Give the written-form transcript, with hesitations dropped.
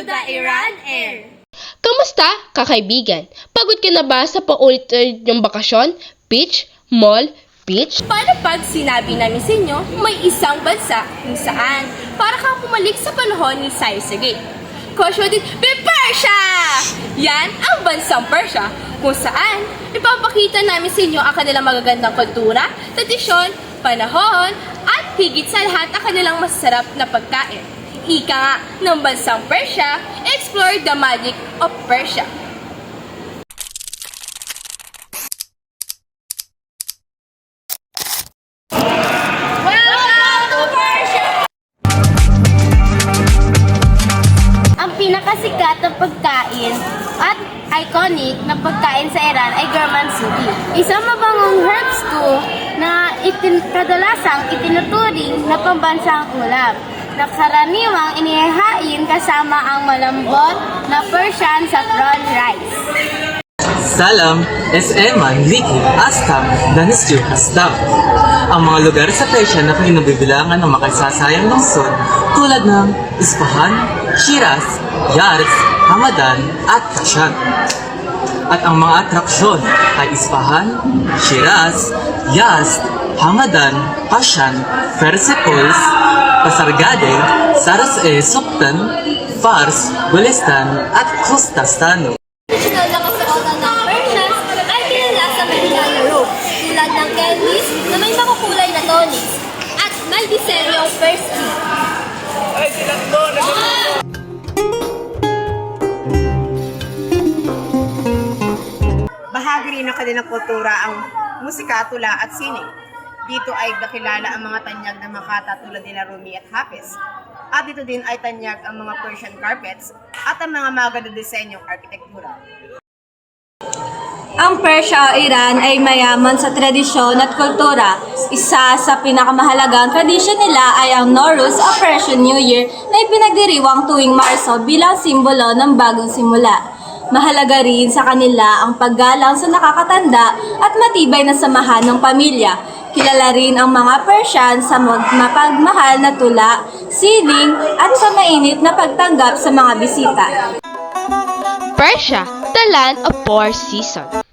the Iran Air! Kamusta, kakaibigan? Pagod ka na ba sa paulit-ulit yung bakasyon? Beach? Mall? Beach? Paano pag sinabi namin sa inyo, may isang bansa kung saan para kang pumalik sa panahon ni Cyrus the Great? Question din, Persia! Yan ang bansang Persia kung saan ipapakita namin sa inyo ang kanilang magagandang kultura, tradisyon, panahon, at higit sa lahat ang kanilang masarap na pagkain. Ika nga ng bansang Persia, explore the magic of Persia. Welcome to Persia! Ang pinakasikat na pagkain at iconic na pagkain sa Iran ay Garmansubi. Isang mabangong herb stew na kadalasang itinuturing na pambansang ulam na karaniwang inihahain kasama ang malambot na Persian saffron rice. Salam, Eman, Liki, Astam, Danisju, Hastam. Ang mga lugar sa Persia na pinabibilangan ng makaisasayang lungsod tulad ng Isfahan, Shiraz, Yars, Hamadan, at Kashan. At ang mga atraksyon ay Isfahan, Shiraz, Yazd, Hamadan, Kashan, Persepolis, Pasargade, Saras-e-Suktan, Fars, Gulistan, at Khuzestan. Traditional na kasuotan ng Persians ay kilala sa Mediterranean robe tulad ng candies na may makukulay na tonics at may disenyong pastry. Bahagi rin ng kanilang kultura ang musika, tula at sining. Dito ay nakilala ang mga tanyag ng Makata tulad nila Rumi at Hafiz. At dito din ay tanyag ang mga Persian carpets at ang mga magandang disenyong arkitektura. Ang Persia o Iran ay mayaman sa tradisyon at kultura. Isa sa pinakamahalagang tradisyon nila ay ang Nowruz o Persian New Year na ipinagdiriwang tuwing Marso bilang simbolo ng bagong simula. Mahalaga rin sa kanila ang paggalang sa nakakatanda at matibay na samahan ng pamilya. Kilala rin ang mga Persian sa mapagmahal na tula, sining at sa mainit na pagtanggap sa mga bisita. Persia, the land of four seasons.